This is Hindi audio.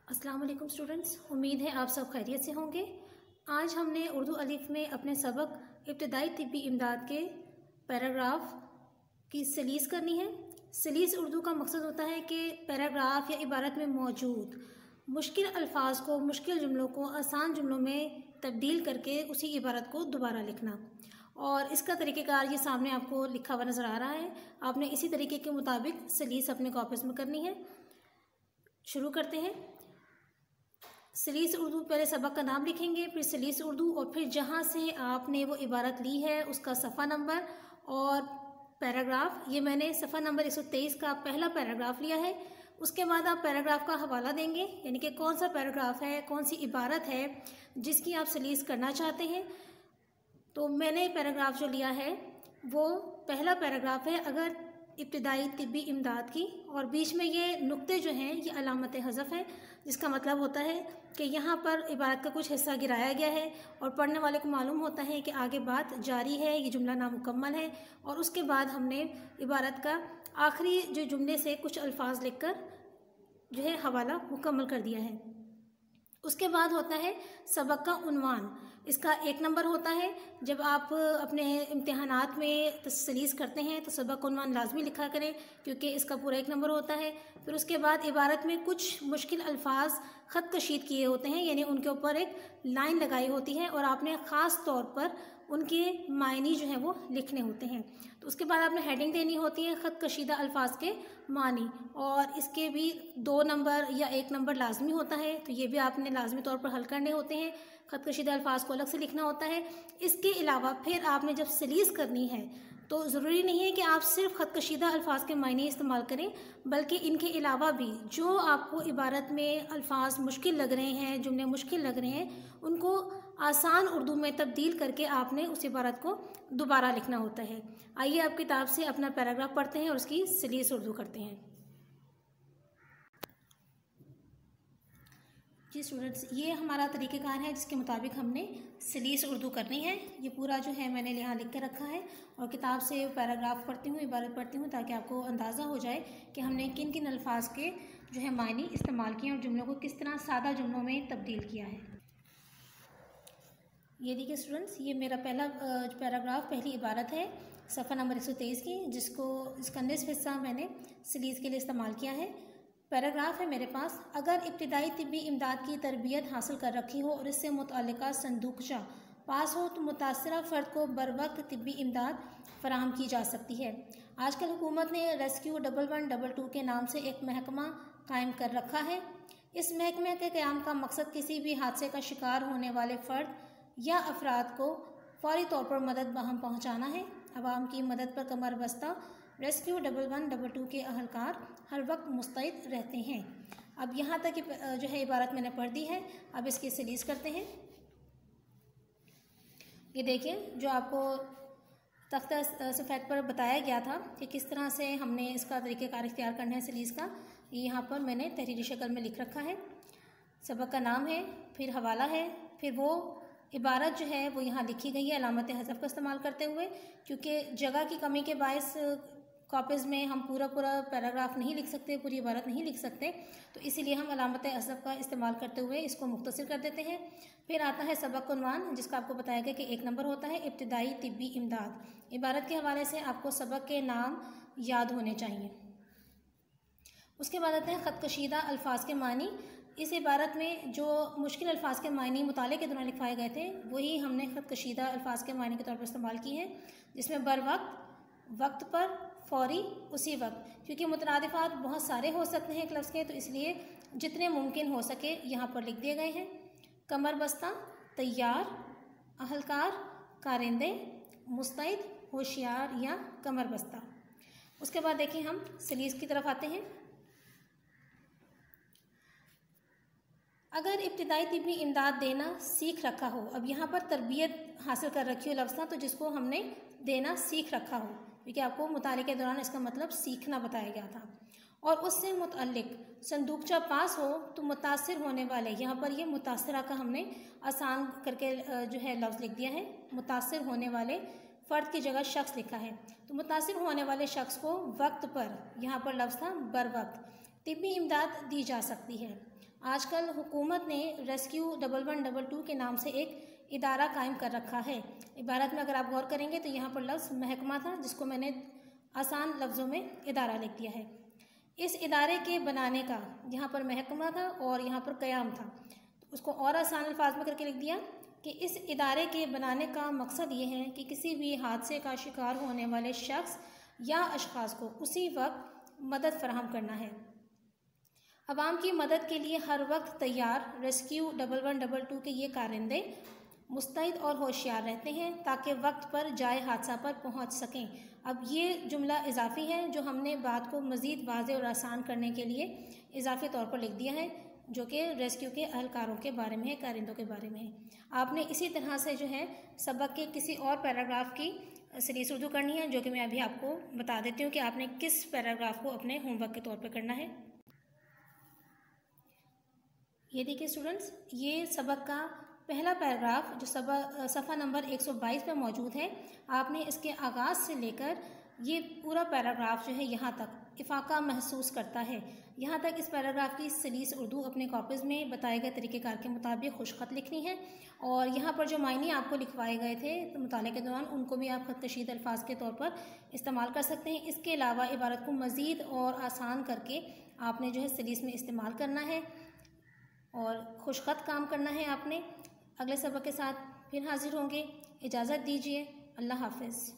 अस्सलाम वालेकुम स्टूडेंट्स, उम्मीद है आप सब खैरियत से होंगे। आज हमने उर्दू अलिफ में अपने सबक इब्तदाई तिब्बी इमदाद के पैराग्राफ की सलीस करनी है। सलीस उर्दू का मकसद होता है कि पैराग्राफ या इबारत में मौजूद मुश्किल अल्फाज को, मुश्किल जुमलों को आसान जुमलों में तब्दील करके उसी इबारत को दोबारा लिखना। और इसका तरीक़ेकार ये सामने आपको लिखा हुआ नज़र आ रहा है। आपने इसी तरीके के मुताबिक सलीस अपने कॉपीज़ में करनी है। शुरू करते हैं। सलीस उर्दू, पहले सबक का नाम लिखेंगे, फिर सलीस उर्दू और फिर जहाँ से आपने वो इबारत ली है उसका सफ़ा नंबर और पैराग्राफ। ये मैंने सफ़ा नंबर 123 का पहला पैराग्राफ लिया है। उसके बाद आप पैराग्राफ का हवाला देंगे, यानी कि कौन सा पैराग्राफ है, कौन सी इबारत है जिसकी आप सलीस करना चाहते हैं। तो मैंने पैराग्राफ जो लिया है वो पहला पैराग्राफ है अगर इब्तिदाई तिब्बी इमदाद की, और बीच में ये नुक्ते जो हैं ये अलामत हज़फ है, जिसका मतलब होता है कि यहाँ पर इबारत का कुछ हिस्सा गिराया गया है और पढ़ने वाले को मालूम होता है कि आगे बात जारी है, ये जुमला नामुकम्मल है। और उसके बाद हमने इबारत का आखिरी जो जुमले से कुछ अल्फाज लिखकर जो है हवाला मुकम्मल कर दिया है। उसके बाद होता है सबक का उन्वान। इसका 1 नंबर होता है। जब आप अपने इम्तिहानात में तसलीस करते हैं तो सबक का उन्वान लाजमी लिखा करें, क्योंकि इसका पूरा 1 नंबर होता है। फिर उसके बाद इबारत में कुछ मुश्किल अल्फाज ख़त कशीद किए होते हैं, यानी उनके ऊपर एक लाइन लगाई होती है और आपने ख़ास तौर पर उनके मायनी जो हैं वो लिखने होते हैं। तो उसके बाद आपने हेडिंग देनी होती है ख़त कशीदा अल्फाज के मानी, और इसके भी 2 नंबर या 1 नंबर लाजमी होता है। तो ये भी आपने लाजमी तौर पर हल करने होते हैं। ख़त कशीदा अल्फाज को अलग से लिखना होता है। इसके अलावा फिर आपने जब सलीस करनी है तो ज़रूरी नहीं है कि आप सिर्फ ख़त कशीदा अल्फाज के मायने इस्तेमाल करें, बल्कि इनके अलावा भी जो आपको इबारत में अल्फाज मुश्किल लग रहे हैं, जुमले मुश्किल लग रहे हैं, उनको आसान उर्दू में तब्दील करके आपने उस इबारत को दोबारा लिखना होता है। आइए आप किताब से अपना पैराग्राफ पढ़ते हैं और उसकी सलीस उर्दू करते हैं। जी स्टूडेंट्स, ये हमारा तरीक़ेकार है जिसके मुताबिक हमने सलीस उर्दू करनी है। ये पूरा जो है मैंने यहाँ लिख के रखा है और किताब से पैराग्राफ पढ़ती हूँ, इबारत पढ़ती हूँ, ताकि आपको अंदाज़ा हो जाए कि हमने किन किन अल्फाज के जो है मायने इस्तेमाल किए और जुमलों को किस तरह सादा जुमलों में तब्दील किया है। ये देखिए स्टूडेंट्स, ये मेरा पहला पैराग्राफ, पहली इबारत है सफ़ा नंबर 123 की, इसका निस्फ़ हिस्सा मैंने सलीस के लिए इस्तेमाल किया है। पैराग्राफ है मेरे पास। अगर इब्तिदाई तिब्बी इमदाद की तरबियत हासिल कर रखी हो और इससे मुतअल्लिक़ा संदूकशा पास हो तो मुतासरा फ़र्द को बर वक्त तिब्बी इमदाद फ़राहम की जा सकती है। आजकल हुकूमत ने रेस्क्यू 1122 के नाम से एक महकमा कायम कर रखा है। इस महकमे के क़याम का मकसद किसी भी हादसे का शिकार होने वाले फ़र्द या अफराद को फ़ौरी तौर पर मदद बहम पहुँचाना है। अवाम की मदद पर कमर बस्ता रेस्क्यू 1122 के अहलकार हर वक्त मुस्तैद रहते हैं। अब यहाँ तक जो है इबारत मैंने पढ़ दी है। अब इसकी सलीस करते हैं। ये देखिए, जो आपको तख्ता सफ़ेद पर बताया गया था कि किस तरह से हमने इसका तरीक़ेकार इख्तियार करना है सलीस का, ये यहाँ पर मैंने तहरीरी शक्ल में लिख रखा है। सबक का नाम है, फिर हवाला है, फिर वो इबारत जो है वो यहाँ लिखी गई है अलामत हज़फ का इस्तेमाल करते हुए, क्योंकि जगह की कमी के बायस कॉपीज़ में हम पूरा पैराग्राफ नहीं लिख सकते, पूरी इबारत नहीं लिख सकते, तो इसीलिए हम अलामत हज़फ का इस्तेमाल करते हुए इसको मुख्तसर कर देते हैं। फिर आता है सबक उन्वान, जिसका आपको बताया गया कि 1 नंबर होता है इब्तिदाई तिब्बी इमदाद। इबारत के हवाले से आपको सबक के नाम याद होने चाहिए। उसके बाद आते हैं ख़त कशीदा अल्फाज के मानी। इस इबारत में जो मुश्किल अल्फाज के मायने मुताले के दौरान लिखवाए गए थे वही हमने ख़त कशीदा अल्फाज के मायने के तौर पर इस्तेमाल की हैं, जिसमें बर वक्त, वक्त पर, फ़ौरी, उसी वक्त, क्योंकि मुतरादिफ़ात बहुत सारे हो सकते हैं एक लफ्ज़ के, तो इसलिए जितने मुमकिन हो सके यहाँ पर लिख दिए गए हैं। कमर बस्ता, तैयार, अहलकार, कारिंदे, मुस्तैद, होशियार या कमर बस्ता। उसके बाद देखिए हम सलीस की तरफ आते हैं। अगर इब्तिदाई तिब्बी इमदाद देना सीख रखा हो, अब यहाँ पर तरबियत हासिल कर रखी हो लफ्ज़, तो जिसको हमने देना सीख रखा हो, क्योंकि आपको मुताले के दौरान इसका मतलब सीखना बताया गया था, और उससे मुतअल्लिक़ संदूकचा पास हो तो मुतासिर होने वाले, यहाँ पर ये मुतासिरा का हमने आसान करके जो है लफ्ज़ लिख दिया है, मुतासिर होने वाले फ़र्द की जगह शख्स लिखा है। तो मुतासिर होने वाले शख्स को वक्त पर, यहाँ पर लफ्ज़ था बर वक्त, तिब्बी इमदाद दी जा सकती है। आजकल हुकूमत ने रेस्क्यू 1112 के नाम से एक इदारा कायम कर रखा है। इबारत में अगर आप गौर करेंगे तो यहाँ पर लफ्ज़ महकमा था, जिसको मैंने आसान लफ्ज़ों में इदारा लिख दिया है। इस इदारे के बनाने का यहाँ पर महकमा था और यहाँ पर क़याम था, तो उसको और आसान अल्फाज में करके लिख दिया कि इस इदारे के बनाने का मकसद ये है कि किसी भी हादसे का शिकार होने वाले शख्स या अशख़ास को उसी वक्त मदद फराहम करना है। अवाम की मदद के लिए हर वक्त तैयार रेस्क्यू 1122 के ये कारिंदे मुस्तैद और होशियार रहते हैं ताकि वक्त पर जाए हादसा पर पहुंच सकें। अब ये जुमला इजाफ़ी है जो हमने बात को मज़ीद वाज़ेह और आसान करने के लिए इजाफ़ी तौर पर लिख दिया है, जो कि रेस्क्यू के अहलकारों के बारे में है, कारिंदों के बारे में है। आपने इसी तरह से जो है सबक के किसी और पैराग्राफ की सीरीज़ उर्दू करनी है, जो कि मैं अभी आपको बता देती हूँ कि आपने किस पैराग्राफ को अपने होमवर्क के तौर पर करना है। ये देखिए स्टूडेंट्स, ये सबक का पहला पैराग्राफ जो सफ़ा नंबर 122 पर मौजूद है, आपने इसके आगाज़ से लेकर ये पूरा पैराग्राफ जो है यहाँ तक इफ़ाक़ा महसूस करता है। यहाँ तक इस पैराग्राफ की सलीस उर्दू अपने कॉपीज़ में बताए गए तरीक़ेकार के मुताबिक खुशख़त लिखनी है और यहाँ पर जो मायने आपको लिखवाए गए थे तो मुताले के दौरान उनको भी आप ख़तशीद अल्फाज के तौर पर इस्तेमाल कर सकते हैं। इसके अलावा इबारत को मज़ीद और आसान करके आपने जो है सलीस में इस्तेमाल करना है और खुशख़त काम करना है आपने। अगले सबक के साथ फिर हाज़िर होंगे। इजाज़त दीजिए। अल्लाह हाफ़िज़।